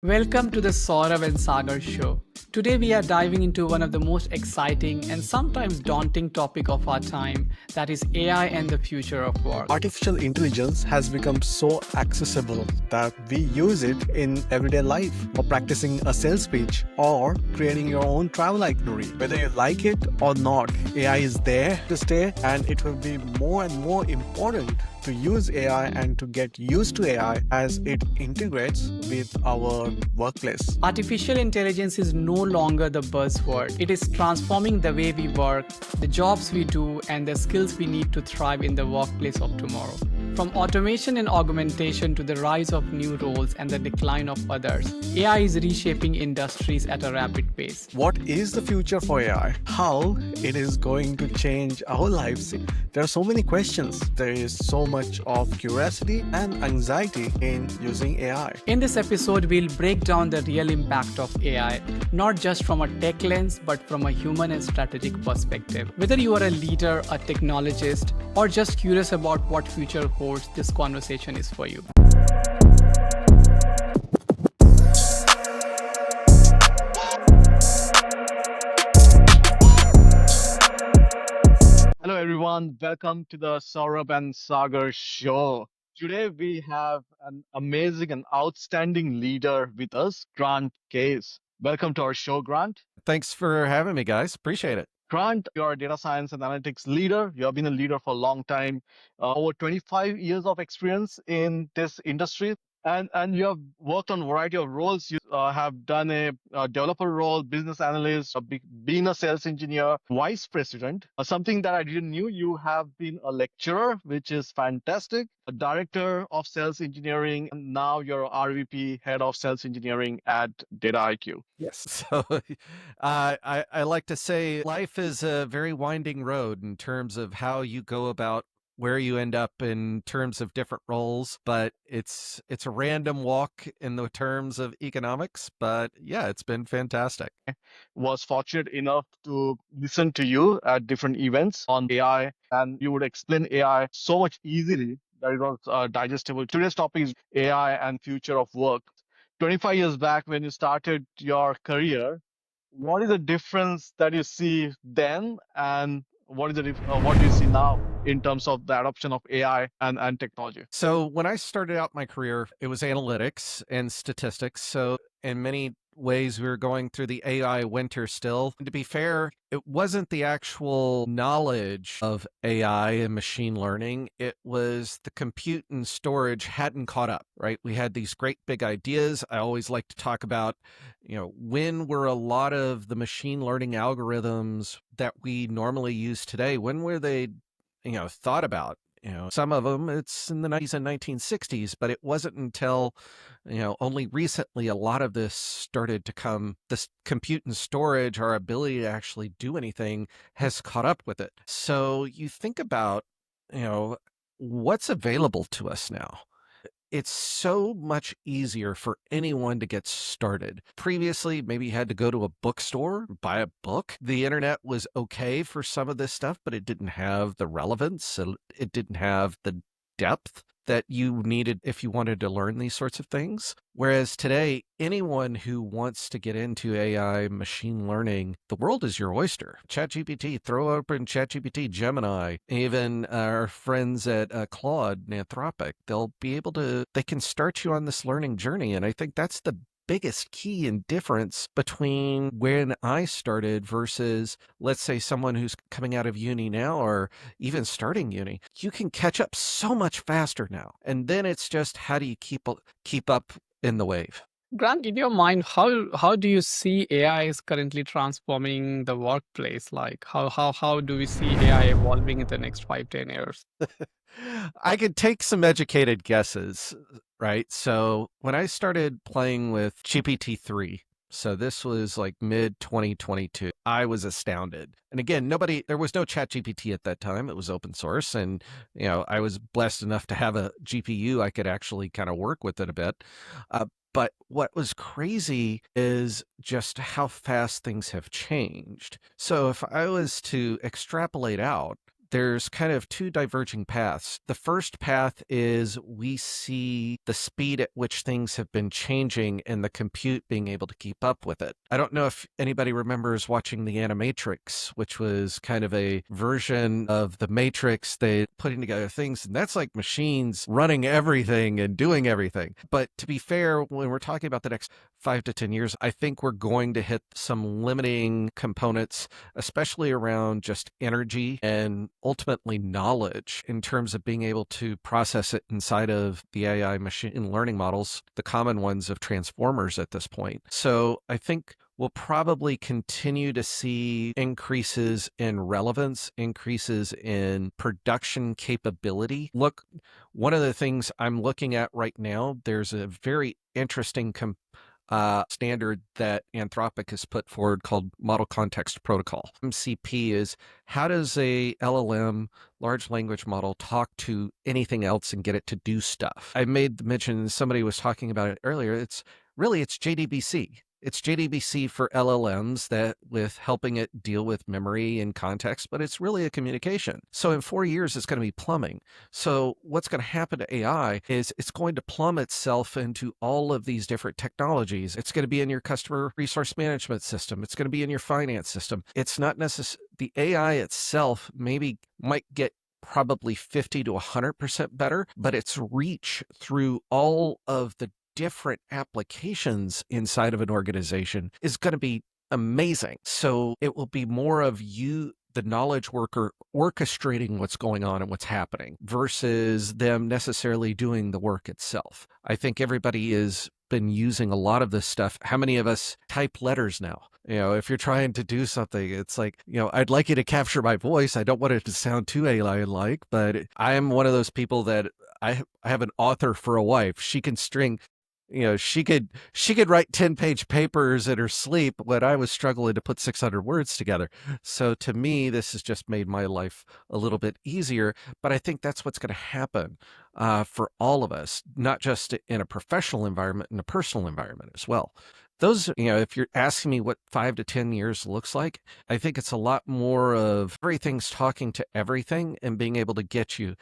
Welcome to the Saurabh and Sagar Show. Today we are diving into one of the most exciting and sometimes daunting topic of our time, that is AI and the future of work. Artificial intelligence has become so accessible that we use it in everyday life for practicing a sales pitch or creating your own travel itinerary. Whether you like it or not, AI is there to stay, and it will be more and more important to use AI and to get used to AI as it integrates with our workplace. Artificial intelligence is no longer the buzzword. It is transforming the way we work, the jobs we do, and the skills we need to thrive in the workplace of tomorrow. From automation and augmentation to the rise of new roles and the decline of others, AI is reshaping industries at a rapid pace. What is the future for AI? How it is going to change our lives? There are so many questions. There is so much of curiosity and anxiety in using AI. In this episode, we'll break down the real impact of AI, not just from a tech lens, but from a human and strategic perspective. Whether you are a leader, a technologist, or just curious about what future holds, this conversation is for you. Hello, everyone. Welcome to the Saurabh and Sagar Show. Today, we have an amazing and outstanding leader with us, Grant Case. Welcome to our show, Grant. Thanks for having me, guys. Appreciate it. Grant, you're a data science and analytics leader. You have been a leader for a long time, over 25 years of experience in this industry. And you have worked on a variety of roles. You have done a developer role, business analyst, being a sales engineer, vice president. Something that I didn't knew, you have been a lecturer, which is fantastic, a director of sales engineering, and now you're RVP, head of sales engineering at Data IQ. Yes. So I like to say life is a very winding road in terms of how you go about where you end up in terms of different roles, but it's a random walk in the terms of economics. But yeah, it's been fantastic. Was fortunate enough to listen to you at different events on AI, and you would explain AI so much easily that it was digestible. Today's topic is AI and future of work. 25 years back, when you started your career, what is the difference that you see then, and what do you see now in terms of the adoption of AI and technology? So when I started out my career, it was analytics and statistics. So in many ways, we were going through the AI winter still. And to be fair, it wasn't the actual knowledge of AI and machine learning. It was the compute and storage hadn't caught up, right? We had these great big ideas. I always like to talk about, when were a lot of the machine learning algorithms that we normally use today, when were they thought about? Some of them it's in the 90s and 1960s, but it wasn't until, only recently a lot of this started to come. This compute and storage, our ability to actually do anything has caught up with it. So you think about, what's available to us now. It's so much easier for anyone to get started. Previously, maybe you had to go to a bookstore, buy a book. The internet was okay for some of this stuff, but it didn't have the relevance. It didn't have the depth that you needed if you wanted to learn these sorts of things. Whereas today, anyone who wants to get into AI, machine learning, the world is your oyster. ChatGPT, throw open ChatGPT, Gemini, even our friends at Claude and Anthropic, they can start you on this learning journey. And I think that's the biggest key and difference between when I started versus, let's say, someone who's coming out of uni now or even starting uni. You can catch up so much faster now. And then it's just, how do you keep up in the wave? Grant, in your mind, how do you see AI is currently transforming the workplace? Like how do we see AI evolving in the next 5-10 years? I could take some educated guesses, right? So when I started playing with GPT-3, so this was like mid 2022, I was astounded. And again, there was no ChatGPT at that time. It was open source. And, I was blessed enough to have a GPU. I could actually kind of work with it a bit. But what was crazy is just how fast things have changed. So if I was to extrapolate out, there's kind of two diverging paths. The first path is we see the speed at which things have been changing and the compute being able to keep up with it. I don't know if anybody remembers watching the Animatrix, which was kind of a version of the Matrix. They putting together things, and that's like machines running everything and doing everything. But to be fair, when we're talking about the next 5 to 10 years, I think we're going to hit some limiting components, especially around just energy and ultimately knowledge in terms of being able to process it inside of the AI machine learning models, the common ones of transformers at this point. So I think we'll probably continue to see increases in relevance, increases in production capability. Look, one of the things I'm looking at right now, there's a very interesting standard that Anthropic has put forward called Model Context Protocol. MCP is how does a LLM, large language model, talk to anything else and get it to do stuff? I made the mention, somebody was talking about it earlier, it's JDBC. It's JDBC for LLMs that with helping it deal with memory and context, but it's really a communication. So in 4 years, it's going to be plumbing. So what's going to happen to AI is it's going to plumb itself into all of these different technologies. It's going to be in your customer resource management system. It's going to be in your finance system. It's not necessarily, the AI itself might get probably 50 to 100% better, but its reach through all of the different applications inside of an organization is going to be amazing. So it will be more of you, the knowledge worker, orchestrating what's going on and what's happening versus them necessarily doing the work itself. I think everybody has been using a lot of this stuff. How many of us type letters now? If you're trying to do something, it's like, I'd like you to capture my voice. I don't want it to sound too alien-like, but I am one of those people that I have an author for a wife. She can string, she could write 10-page papers in her sleep when I was struggling to put 600 words together. So to me, this has just made my life a little bit easier. But I think that's what's going to happen for all of us, not just in a professional environment, in a personal environment as well. Those, if you're asking me what 5 to 10 years looks like, I think it's a lot more of everything's talking to everything and being able to get you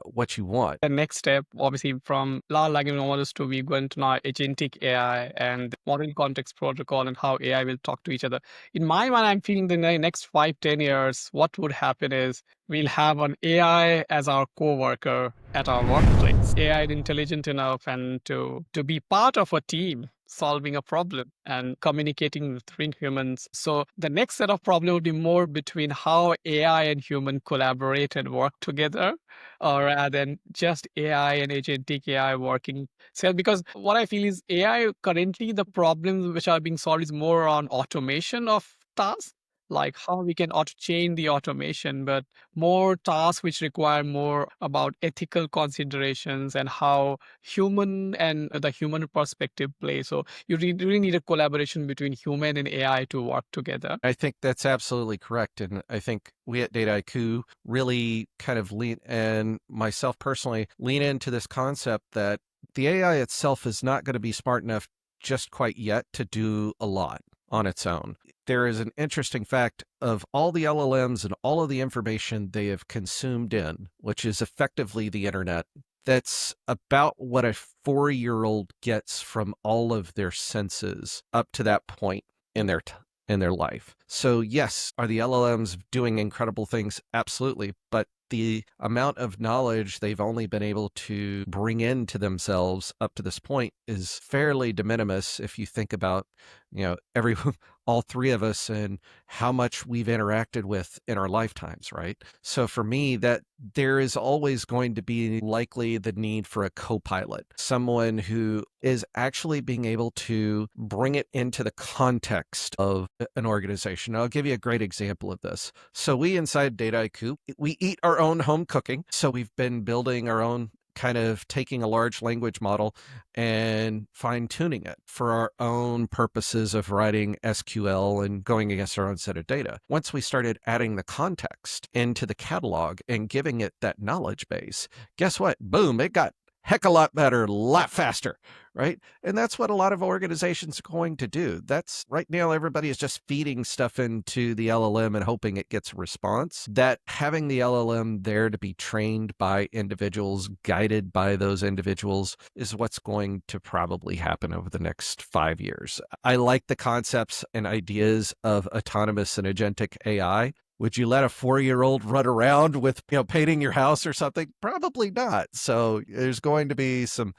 what you want. The next step, obviously, from large language models to we going to now agentic AI and model context protocol and how AI will talk to each other. In my mind, I'm feeling the next 5, 10 years, what would happen is we'll have an AI as our co-worker at our workplace. AI is intelligent enough and to be part of a team solving a problem and communicating between humans. So the next set of problem would be more between how AI and human collaborate and work together, or rather than just AI and agentic AI working. So because what I feel is AI currently, the problems which are being solved is more on automation of tasks, like how we can auto-chain the automation, but more tasks which require more about ethical considerations and how human and the human perspective play. So you really need a collaboration between human and AI to work together. I think that's absolutely correct. And I think we at Dataiku really kind of lean, and myself personally, lean into this concept that the AI itself is not going to be smart enough just quite yet to do a lot on its own. There is an interesting fact of all the LLMs and all of the information they have consumed in, which is effectively the internet, that's about what a 4-year-old gets from all of their senses up to that point in their life. So yes, are the LLMs doing incredible things? Absolutely. But the amount of knowledge they've only been able to bring into themselves up to this point is fairly de minimis if you think about, all three of us and how much we've interacted with in our lifetimes, right? So for me, that there is always going to be likely the need for a co-pilot, someone who is actually being able to bring it into the context of an organization. I'll give you a great example of this. So we inside Dataiku, we eat our own home cooking. So we've been building our own, kind of taking a large language model and fine tuning it for our own purposes of writing SQL and going against our own set of data. Once we started adding the context into the catalog and giving it that knowledge base, guess what? Boom, it got heck a lot better, a lot faster, right? And that's what a lot of organizations are going to do. That's right now, everybody is just feeding stuff into the LLM and hoping it gets a response. That having the LLM there to be trained by individuals, guided by those individuals, is what's going to probably happen over the next 5 years. I like the concepts and ideas of autonomous and agentic AI. Would you let a 4-year-old run around with, painting your house or something? Probably not. So there's going to be some,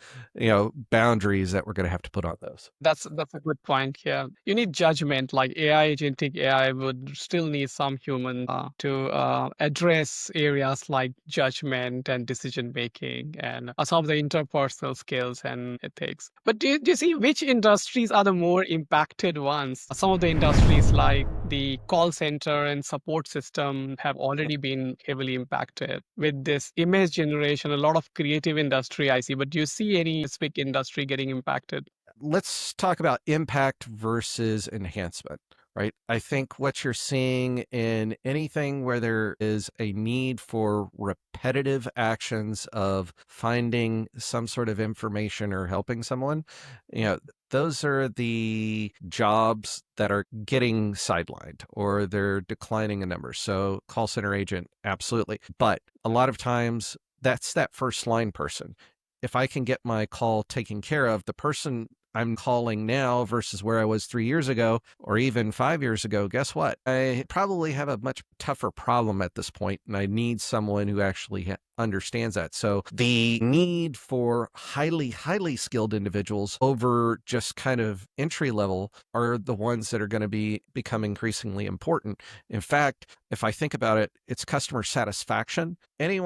boundaries that we're going to have to put on those. That's a good point here. You need judgment, like AI, agentic AI would still need some human to address areas like judgment and decision making and some of the interpersonal skills and ethics. But do you see which industries are the more impacted ones? Some of the industries like the call center and support system have already been heavily impacted with this image generation, a lot of creative industry I see. But do you see any specific industry getting impacted? Let's talk about impact versus enhancement, right? I think what you're seeing in anything where there is a need for repetitive actions of finding some sort of information or helping someone, those are the jobs that are getting sidelined or they're declining in numbers. So call center agent, absolutely. But a lot of times that's that first line person. If I can get my call taken care of, the person I'm calling now versus where I was 3 years ago or even 5 years ago, guess what? I probably have a much tougher problem at this point, and I need someone who actually understands that. So the need for highly, highly skilled individuals over just kind of entry level are the ones that are going to become increasingly important. In fact, if I think about it, it's customer satisfaction. Any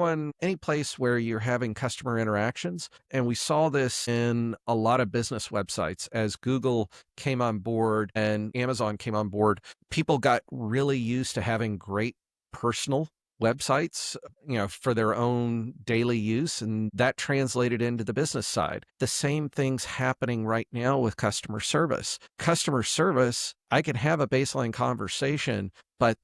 place where you're having customer interactions, and we saw this in a lot of business websites as Google came on board and Amazon came on board, people got really used to having great personal websites, for their own daily use, and that translated into the business side. The same thing's happening right now with customer service. Customer service, I can have a baseline conversation, but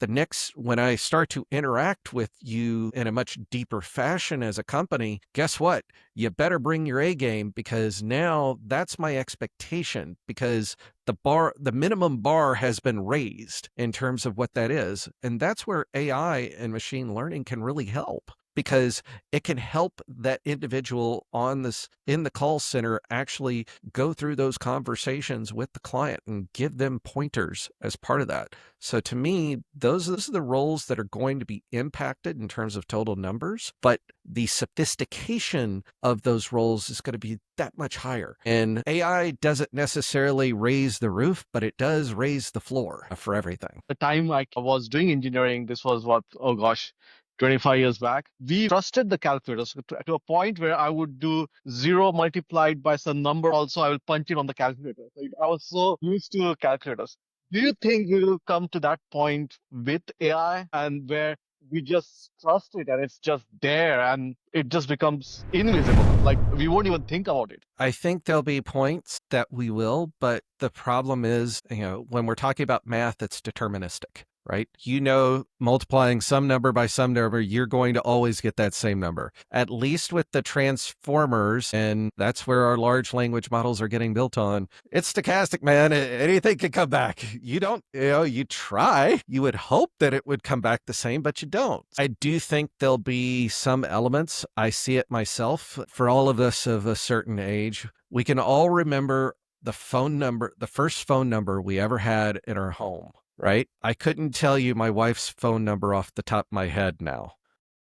when I start to interact with you in a much deeper fashion as a company, guess what? You better bring your A game, because now that's my expectation, because the minimum bar has been raised in terms of what that is. And that's where AI and machine learning can really help, because it can help that individual in the call center actually go through those conversations with the client and give them pointers as part of that. So to me, those are the roles that are going to be impacted in terms of total numbers, but the sophistication of those roles is going to be that much higher. And AI doesn't necessarily raise the roof, but it does raise the floor for everything. The time I was doing engineering, this was 25 years back. We trusted the calculators to a point where I would do 0 multiplied by some number. Also, I will punch it on the calculator. So I was so used to calculators. Do you think we will come to that point with AI, and where we just trust it and it's just there and it just becomes invisible? Like we won't even think about it. I think there'll be points that we will, but the problem is, when we're talking about math, it's deterministic, right? Multiplying some number by some number, you're going to always get that same number. At least with the transformers, and that's where our large language models are getting built on, it's stochastic, man. Anything can come back. You don't, you try. You would hope that it would come back the same, but you don't. I do think there'll be some elements. I see it myself. For all of us of a certain age, we can all remember the first phone number we ever had in our home. Right? I couldn't tell you my wife's phone number off the top of my head now.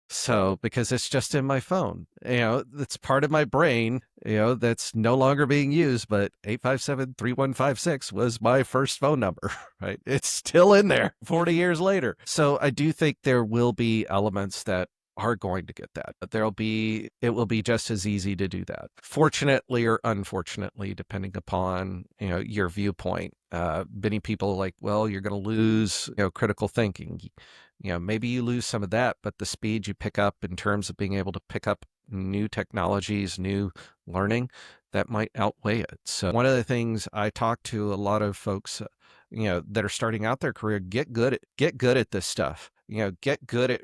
So, because it's just in my phone, it's part of my brain, that's no longer being used, but 857-3156 was my first phone number, right? It's still in there 40 years later. So I do think there will be elements that are going to get that, but it will be just as easy to do that. Fortunately or unfortunately, depending upon, your viewpoint, many people are like, well, you're going to lose, critical thinking. Maybe you lose some of that, but the speed you pick up in terms of being able to pick up new technologies, new learning, that might outweigh it. So one of the things I talk to a lot of folks, that are starting out their career, get good at this stuff. get good at,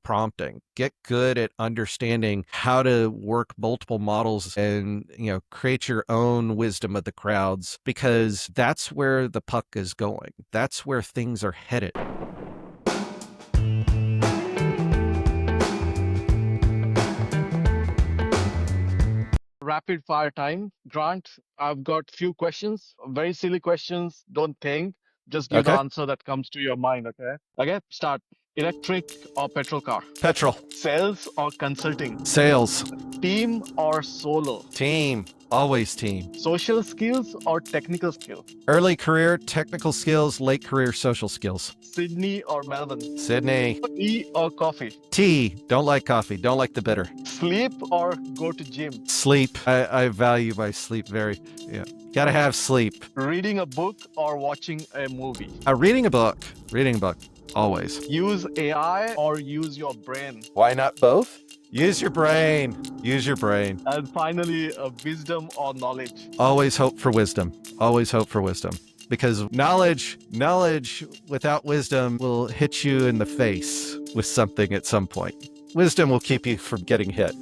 prompting, get good at understanding how to work multiple models and, create your own wisdom of the crowds, because that's where the puck is going. That's where things are headed. Rapid fire time. Grant, I've got few questions, very silly questions. Don't think, just give the Okay. answer that comes to your mind, okay? Okay, start. Electric or petrol car? Petrol. Sales or consulting? Sales. Team or solo? Team. Always team. Social skills or technical skill? Early career technical skills, late career social skills. Sydney or Melbourne? Sydney. Tea or coffee? Tea. Don't like coffee. Don't like the bitter. Sleep or go to gym? Sleep. I value my sleep very. Yeah. Gotta have sleep. Reading a book or watching a movie? Reading a book. Reading a book. Always. Use AI or use your brain? Why not both? Use your brain. Use your brain. And finally, wisdom or knowledge? Always hope for wisdom. Always hope for wisdom. Because knowledge without wisdom will hit you in the face with something at some point. Wisdom will keep you from getting hit.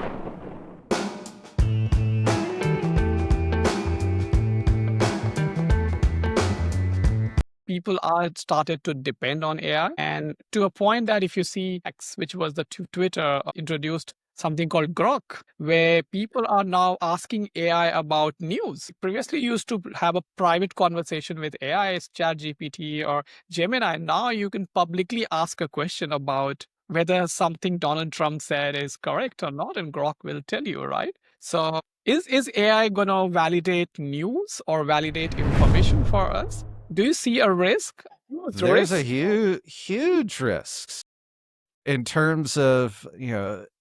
People are started to depend on AI, and to a point that if you see X, which was the Twitter, introduced something called Grok, where people are now asking AI about news. Previously, you used to have a private conversation with AI, ChatGPT or Gemini. Now you can publicly ask a question about whether something Donald Trump said is correct or not, and Grok will tell you, right? So is AI going to validate news or validate information for us? Do you see a risk? There's a huge risk in terms of,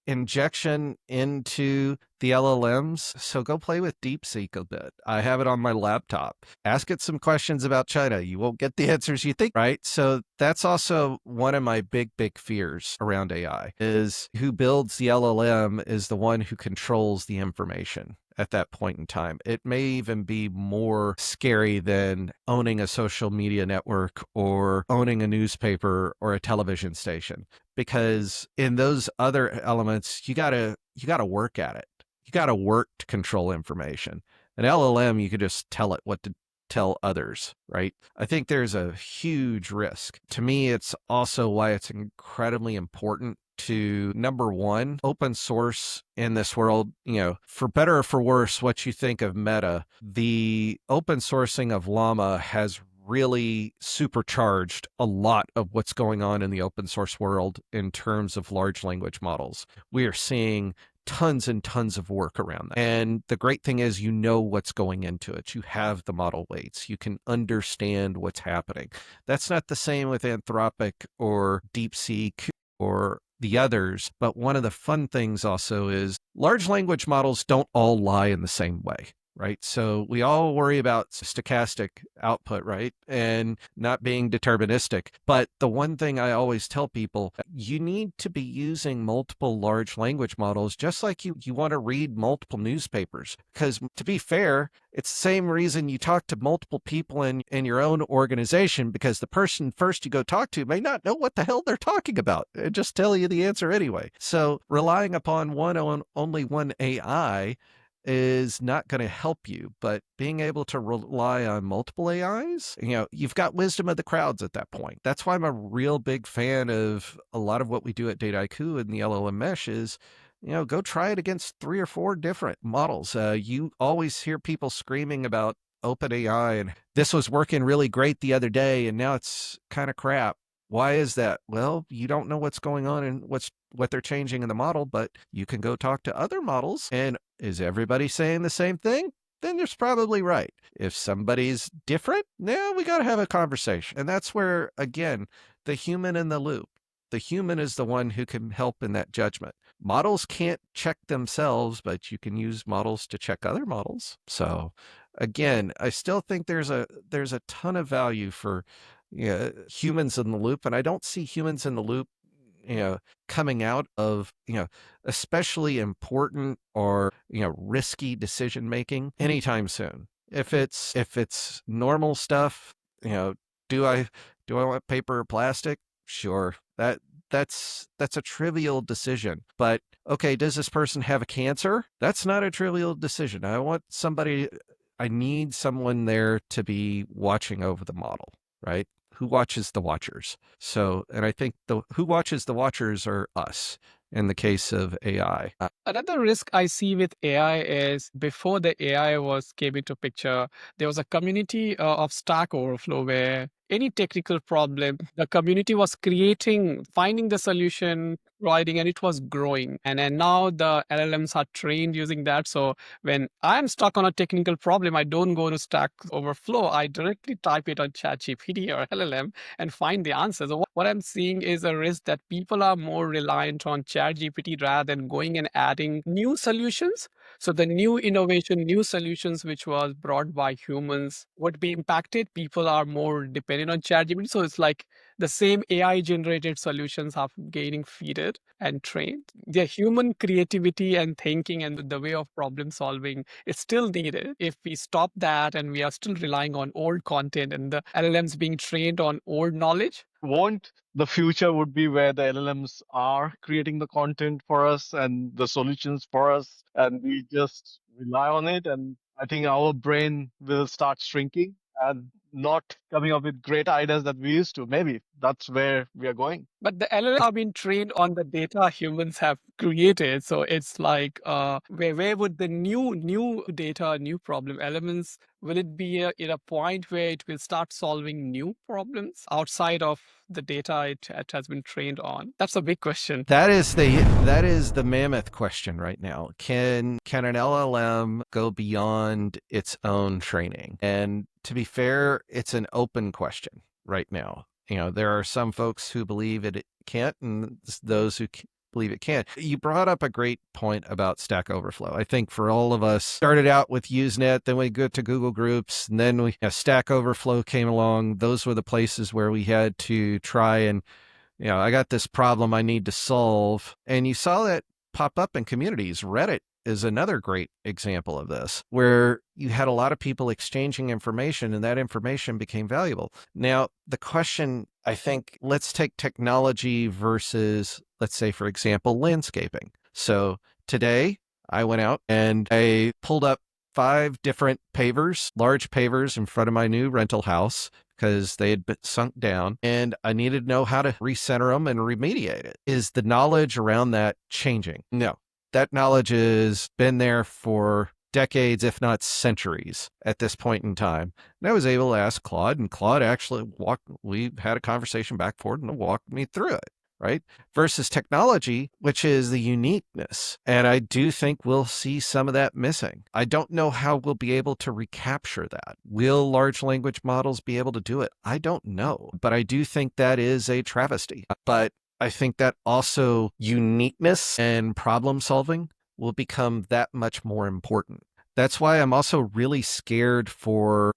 injection into the LLMs. So go play with DeepSeek a bit. I have it on my laptop. Ask it some questions about China. You won't get the answers you think, right? So that's also one of my big fears around AI is who builds the LLM is the one who controls the information at that point in time. It may even be more scary than owning a social media network or owning a newspaper or a television station, because in those other elements, you gotta work at it. You gotta work to control information. An LLM, you could just tell it what to tell others, right? I think there's a huge risk. To me, it's also why it's incredibly important to, number one, open source in this world, for better or for worse, what you think of Meta, the open sourcing of Llama has really supercharged a lot of what's going on in the open source world in terms of large language models. We are seeing tons and tons of work around that. And the great thing is, what's going into it. You have the model weights. You can understand what's happening. That's not the same with Anthropic or DeepSeek or the others. But one of the fun things also is large language models don't all lie in the same way. Right. So we all worry about stochastic output, right? And not being deterministic. But the one thing I always tell people, you need to be using multiple large language models, just like you want to read multiple newspapers. Because to be fair, it's the same reason you talk to multiple people in your own organization, because the person first you go talk to may not know what the hell they're talking about and just tell you the answer anyway. So relying upon only one AI is not going to help you, but being able to rely on multiple AIs, you've got wisdom of the crowds at that point. That's why I'm a real big fan of a lot of what we do at Dataiku and the LLM mesh is, go try it against 3 or 4 different models. You always hear people screaming about OpenAI and this was working really great the other day and now it's kind of crap. Why is that? Well, you don't know what's going on and what they're changing in the model, but you can go talk to other models. And is everybody saying the same thing? Then there's probably right. If somebody's different, now we got to have a conversation. And that's where, again, the human in the loop. The human is the one who can help in that judgment. Models can't check themselves, but you can use models to check other models. So again, I still think there's a ton of value for humans in the loop. And I don't see humans in the loop, coming out of, especially important or, risky decision making anytime soon. If it's normal stuff, do I want paper or plastic? Sure. that's a trivial decision. But okay, does this person have a cancer? That's not a trivial decision. I need someone there to be watching over the model, right? Who watches the watchers? So, and I think the who watches the watchers are us in the case of AI. Another risk I see with AI is before the AI was came into picture, there was a community of Stack Overflow where any technical problem, the community was creating, finding the solution, providing, and it was growing. And then now the LLMs are trained using that. So when I'm stuck on a technical problem, I don't go to Stack Overflow. I directly type it on ChatGPT or LLM and find the answers. So what I'm seeing is a risk that people are more reliant on ChatGPT rather than going and adding new solutions. So the new innovation, new solutions which was brought by humans would be impacted. People are more dependent on ChatGPT. So it's like the same AI generated solutions are gaining feeded and trained. Their human creativity and thinking and the way of problem solving is still needed. If we stop that and we are still relying on old content and the LLMs being trained on old knowledge, Won't the future would be where the LLMs are creating the content for us and the solutions for us, and we just rely on it? And I think our brain will start shrinking and not coming up with great ideas that we used to. Maybe that's where we are going. but the LLMs are being trained on the data humans have created. So it's like, where would the new data, new problem elements, will it be in a point where it will start solving new problems outside of the data it has been trained on? That's a big question. That is the mammoth question right now. Can an LLM go beyond its own training? And to be fair, it's an open question right now. You know, there are some folks who believe it can't, and those who believe it can. You brought up a great point about Stack Overflow. I think for all of us, started out with Usenet, then we got to Google Groups, and then Stack Overflow came along. Those were the places where we had to try and, I got this problem I need to solve. And you saw that pop up in communities. Reddit is another great example of this, where you had a lot of people exchanging information and that information became valuable. Now, the question, I think, let's take technology versus, let's say, for example, landscaping. So today I went out and I pulled up 5 different pavers, large pavers in front of my new rental house because they had been sunk down, and I needed to know how to recenter them and remediate it. Is the knowledge around that changing? No. That knowledge has been there for decades, if not centuries at this point in time. And I was able to ask Claude, and Claude actually we had a conversation back and forth and walked me through it, right? Versus technology, which is the uniqueness. And I do think we'll see some of that missing. I don't know how we'll be able to recapture that. Will large language models be able to do it? I don't know, but I do think that is a travesty. But I think that also uniqueness and problem solving will become that much more important. That's why I'm also really scared for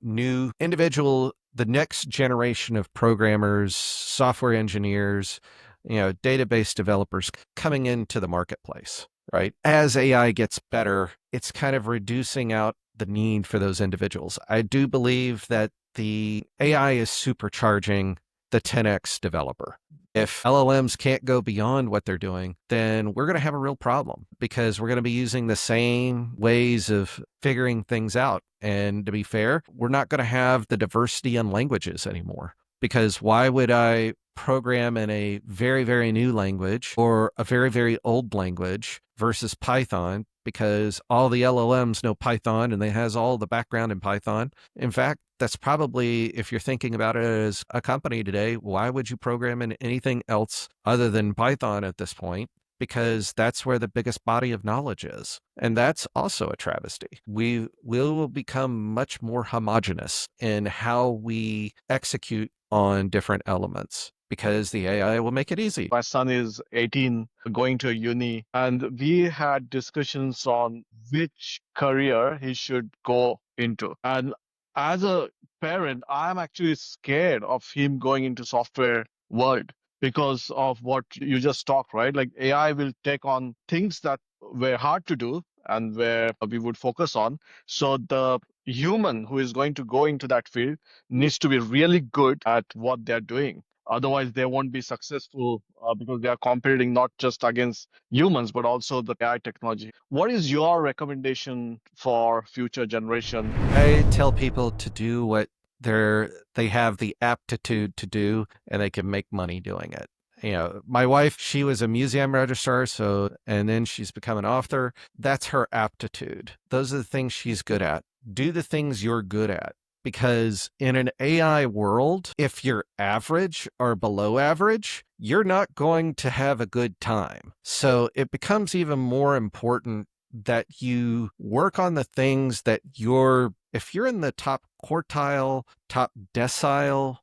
new individual, the next generation of programmers, software engineers, database developers coming into the marketplace, right? As AI gets better, it's kind of reducing out the need for those individuals. I do believe that the AI is supercharging the 10x developer. If LLMs can't go beyond what they're doing, then we're going to have a real problem because we're going to be using the same ways of figuring things out. And to be fair, we're not going to have the diversity in languages anymore. Because why would I program in a very, very new language or a very, very old language versus Python? Because all the LLMs know Python and they has all the background in Python. In fact, that's probably, if you're thinking about it as a company today, why would you program in anything else other than Python at this point? Because that's where the biggest body of knowledge is. And that's also a travesty. We will become much more homogenous in how we execute on different elements because the AI will make it easy. My son is 18, going to a uni, and we had discussions on which career he should go into. And as a parent, I'm actually scared of him going into software world because of what you just talked, right? Like AI will take on things that were hard to do and where we would focus on. So the human who is going to go into that field needs to be really good at what they're doing. Otherwise, they won't be successful because they are competing not just against humans, but also the AI technology. What is your recommendation for future generation? I tell people to do what they have the aptitude to do, and they can make money doing it. My wife, she was a museum registrar, and then she's become an author. That's her aptitude. Those are the things she's good at. Do the things you're good at. Because in an AI world, if you're average or below average, you're not going to have a good time. So it becomes even more important that you work on the things that if you're in the top quartile, top decile,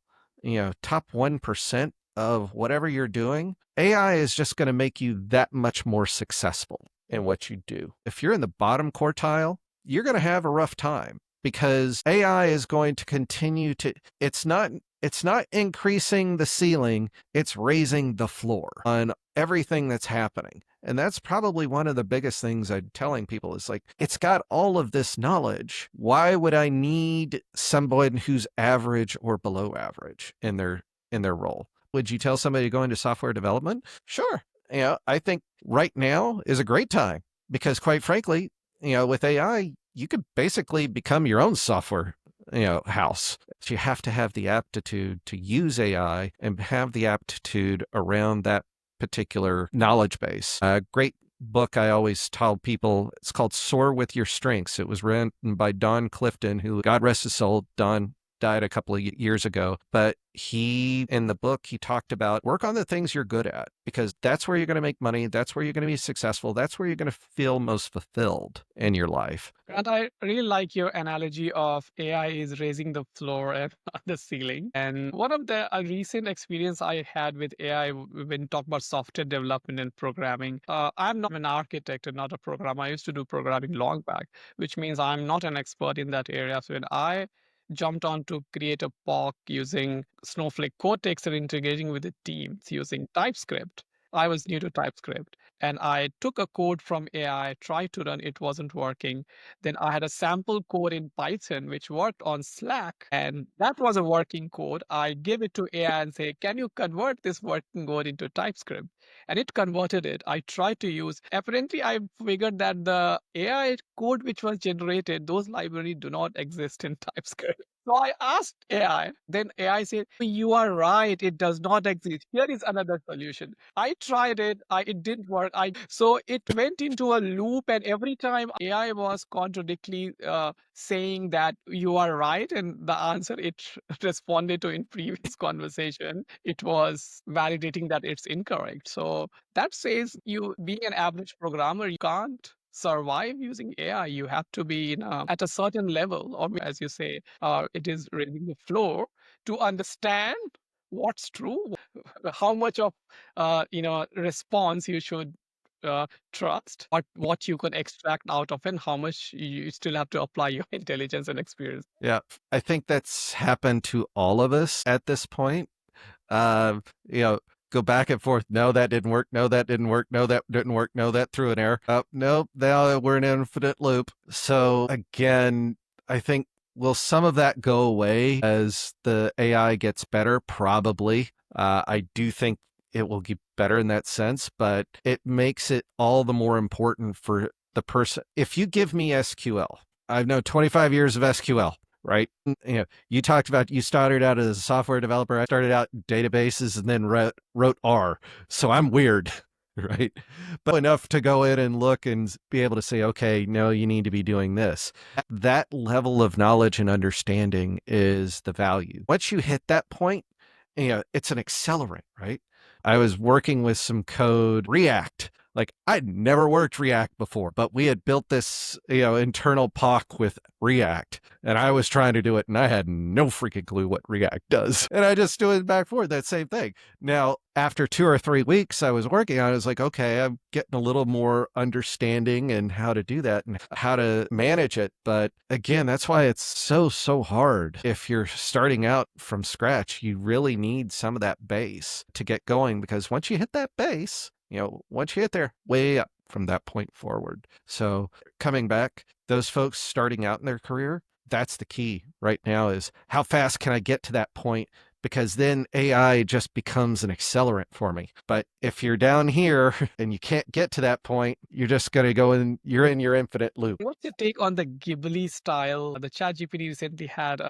top 1% of whatever you're doing, AI is just going to make you that much more successful in what you do. If you're in the bottom quartile, you're going to have a rough time because AI is going to continue to, it's not increasing the ceiling, it's raising the floor on everything that's happening. And that's probably one of the biggest things I'm telling people is like, it's got all of this knowledge. Why would I need someone who's average or below average in their role? Would you tell somebody to go into software development? Sure. I think right now is a great time because quite frankly, with AI, you could basically become your own software house. So you have to have the aptitude to use AI and have the aptitude around that particular knowledge base. A great book I always tell people, it's called Soar with Your Strengths. It was written by Don Clifton, who, God rest his soul, Don died a couple of years ago, but in the book, he talked about work on the things you're good at because that's where you're going to make money. That's where you're going to be successful. That's where you're going to feel most fulfilled in your life. And I really like your analogy of AI is raising the floor and the ceiling. And one of the recent experience I had with AI when talking about software development and programming, I'm not an architect and not a programmer. I used to do programming long back, which means I'm not an expert in that area. So when I jumped on to create a POC using Snowflake Cortex and integrating with the teams using TypeScript, I was new to TypeScript and I took a code from AI, tried to run, it wasn't working. Then I had a sample code in Python which worked on Slack, and that was a working code. I gave it to AI and say, can you convert this working code into TypeScript? And it converted it. I tried to use, apparently I figured that the AI code which was generated, those libraries do not exist in TypeScript. So I asked AI, then AI said, you are right, it does not exist. Here is another solution. I tried it, it didn't work. So it went into a loop, and every time AI was contradictory, saying that you are right, and the answer it responded to in previous conversation, it was validating that it's incorrect. So that says you being an average programmer, you can't survive using AI. You have to be at a certain level, or as you say, it is raising the floor to understand what's true, how much of response you should trust, what you can extract out of, and how much you still have to apply your intelligence and experience. Yeah, I think that's happened to all of us at this point. Uh, you know, go back and forth. No, that didn't work. No, that didn't work. No, that didn't work. No, that threw an error. No, now we're in an infinite loop. So again, I think, will some of that go away as the AI gets better? Probably. I do think it will get better in that sense, but it makes it all the more important for the person. If you give me SQL, I've known 25 years of SQL, right? You talked about you started out as a software developer. I started out databases and then wrote R. So I'm weird, right? But enough to go in and look and be able to say, okay, no, you need to be doing this. That level of knowledge and understanding is the value. Once you hit that point, it's an accelerant, right? I was working with some code, React. Like I'd never worked React before, but we had built this, internal POC with React, and I was trying to do it, and I had no freaking clue what React does. And I just do it back forward, that same thing. Now, after 2 or 3 weeks I was working on it, I was like, okay, I'm getting a little more understanding and how to do that and how to manage it. But again, that's why it's so hard. If you're starting out from scratch, you really need some of that base to get going, because once you hit that base, once you hit there, way up from that point forward. So coming back, those folks starting out in their career, that's the key right now, is how fast can I get to that point because then AI just becomes an accelerant for me. But if you're down here and you can't get to that point, you're just going to go in, you're in your infinite loop. What's your take on the Ghibli style? The ChatGPT recently had,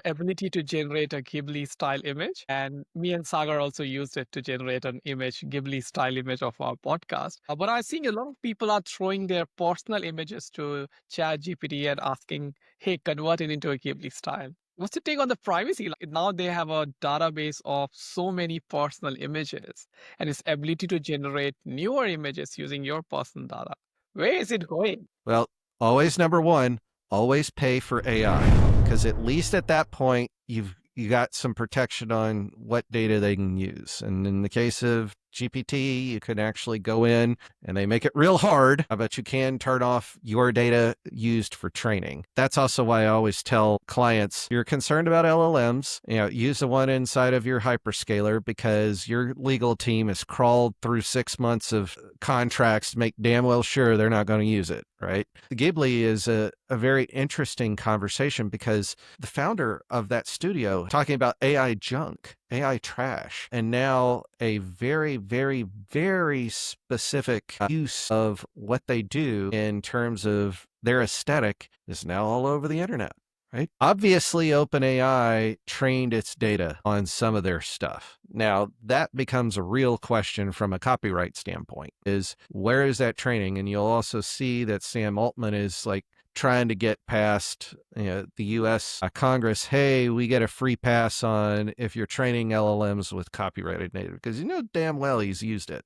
ability to generate a Ghibli style image, and me and Sagar also used it to generate an image, Ghibli style image of our podcast. But I'm seeing a lot of people are throwing their personal images to ChatGPT and asking, "Hey, convert it into a Ghibli style." What's your take on the privacy? Like, now they have a database of so many personal images and its ability to generate newer images using your personal data. Where is it going? Well, always number one, always pay for AI, because at least at that point, you got some protection on what data they can use. And in the case of GPT, you can actually go in and they make it real hard, but you can turn off your data used for training. That's also why I always tell clients, you're concerned about LLMs, use the one inside of your hyperscaler, because your legal team has crawled through 6 months of contracts to make damn well sure they're not going to use it, right? The Ghibli is a very interesting conversation, because the founder of that studio talking about AI junk, AI trash, and now a very, very, very specific use of what they do in terms of their aesthetic is now all over the internet. Right? Obviously, OpenAI trained its data on some of their stuff. Now, that becomes a real question from a copyright standpoint, is where is that training? And you'll also see that Sam Altman is like trying to get past the U.S. Congress, hey, we get a free pass on if you're training LLMs with copyrighted data, because damn well he's used it,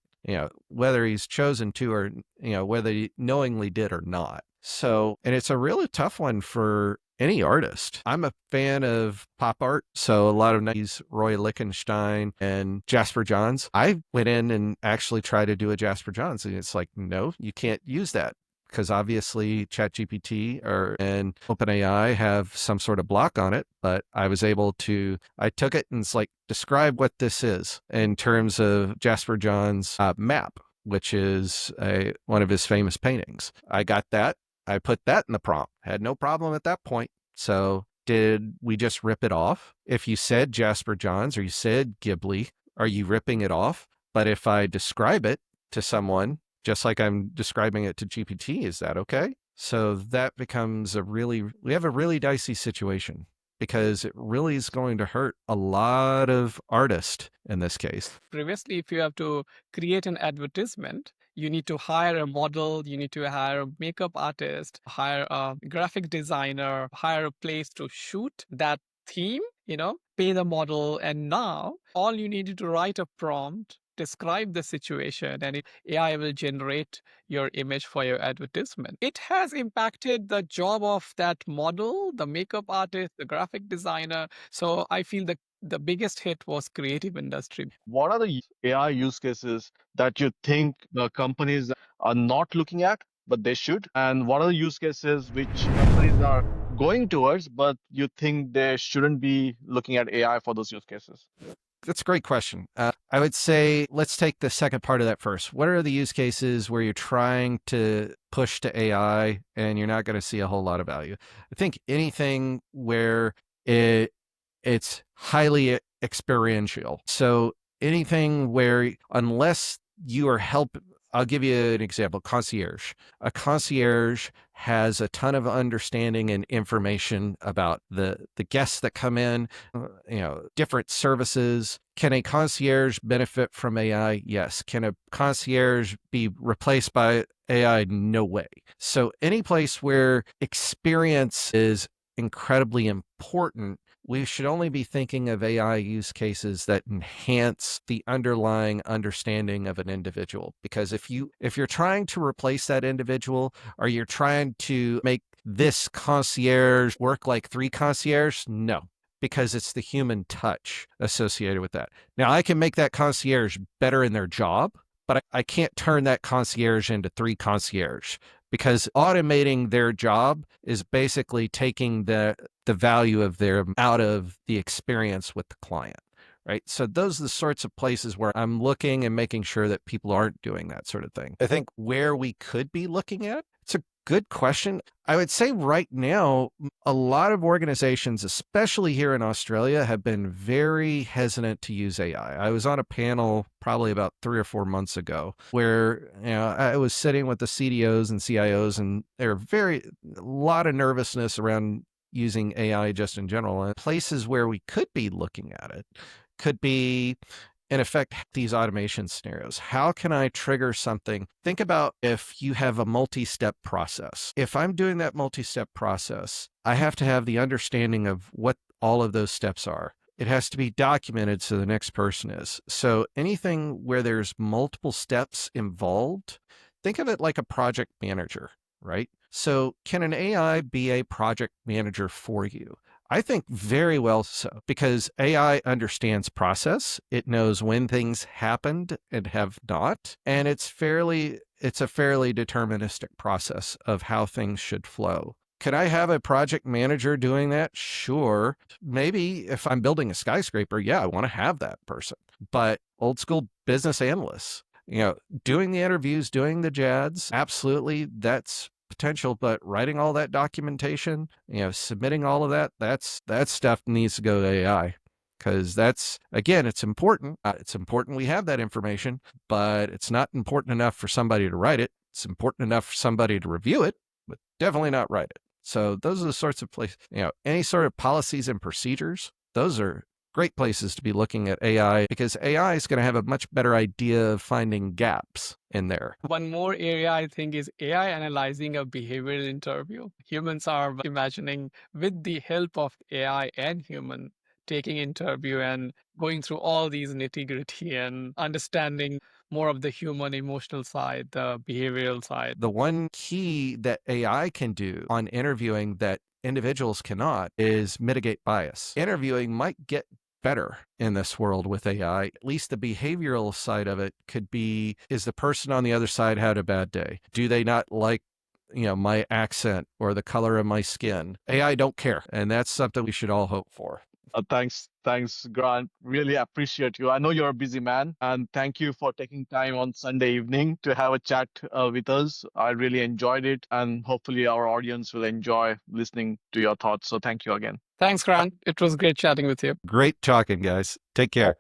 whether he's chosen to or, whether he knowingly did or not. So, and it's a really tough one for any artist. I'm a fan of pop art, so a lot of these Roy Lichtenstein and Jasper Johns. I went in and actually tried to do a Jasper Johns, and it's like, no, you can't use that, because obviously ChatGPT and OpenAI have some sort of block on it. But I was able to, I took it and it's like, describe what this is in terms of Jasper Johns' map, which is one of his famous paintings. I got that. I put that in the prompt. Had no problem at that point. So did we just rip it off? If you said Jasper Johns or you said Ghibli, are you ripping it off? But if I describe it to someone, just like I'm describing it to GPT, is that okay? So that becomes we have a really dicey situation, because it really is going to hurt a lot of artists in this case. Previously, if you have to create an advertisement, you need to hire a model, you need to hire a makeup artist, hire a graphic designer, hire a place to shoot that theme, pay the model. And now all you need to write a prompt, describe the situation, and AI will generate your image for your advertisement. It has impacted the job of that model, the makeup artist, the graphic designer. So I feel the biggest hit was creative industry. What are the AI use cases that you think the companies are not looking at, but they should? And what are the use cases which companies are going towards, but you think they shouldn't be looking at AI for those use cases? That's a great question. I would say, let's take the second part of that first. What are the use cases where you're trying to push to AI and you're not going to see a whole lot of value? I think anything where it's highly experiential. So anything where, unless you are I'll give you an example, concierge. A concierge has a ton of understanding and information about the guests that come in, different services. Can a concierge benefit from AI? Yes. Can a concierge be replaced by AI? No way. So any place where experience is incredibly important, we should only be thinking of AI use cases that enhance the underlying understanding of an individual. Because if you're trying to replace that individual, or you're trying to make this concierge work like 3 concierges, no, because it's the human touch associated with that. Now, I can make that concierge better in their job, but I can't turn that concierge into 3 concierges, because automating their job is basically taking the value of out of the experience with the client, right? So those are the sorts of places where I'm looking and making sure that people aren't doing that sort of thing. I think where we could be looking at, it's a Good question. I would say right now, a lot of organizations, especially here in Australia, have been very hesitant to use AI. I was on a panel probably about 3 or 4 months ago where I was sitting with the CDOs and CIOs, and there were a lot of nervousness around using AI just in general. And places where we could be looking at it could be, in effect, these automation scenarios. How can I trigger something? Think about if you have a multi-step process. If I'm doing that multi-step process, I have to have the understanding of what all of those steps are. It has to be documented so the next person is. So anything where there's multiple steps involved, think of it like a project manager, right? So can an AI be a project manager for you? I think very well so, because AI understands process. It knows when things happened and have not, and it's a fairly deterministic process of how things should flow. Could I have a project manager doing that? Sure. Maybe if I'm building a skyscraper, yeah, I want to have that person. But old school business analysts, doing the interviews, doing the JADs, absolutely, that's potential. But writing all that documentation, submitting all of that stuff needs to go to AI, because that's, again, it's important. It's important we have that information, but it's not important enough for somebody to write it. It's important enough for somebody to review it, but definitely not write it. So those are the sorts of places, any sort of policies and procedures, those are great places to be looking at AI, because AI is going to have a much better idea of finding gaps in there. One more area I think is AI analyzing a behavioral interview. Humans are imagining, with the help of AI and human, taking interview and going through all these nitty-gritty and understanding more of the human emotional side, the behavioral side. The one key that AI can do on interviewing that individuals cannot is mitigate bias. Interviewing might get better in this world with AI. At least the behavioral side of it could be, is the person on the other side had a bad day? Do they not like my accent or the color of my skin? AI don't care. And that's something we should all hope for. Thanks, Grant. Really appreciate you. I know you're a busy man, and thank you for taking time on Sunday evening to have a chat with us. I really enjoyed it, and hopefully our audience will enjoy listening to your thoughts. So thank you again. Thanks, Grant. It was great chatting with you. Great talking, guys. Take care.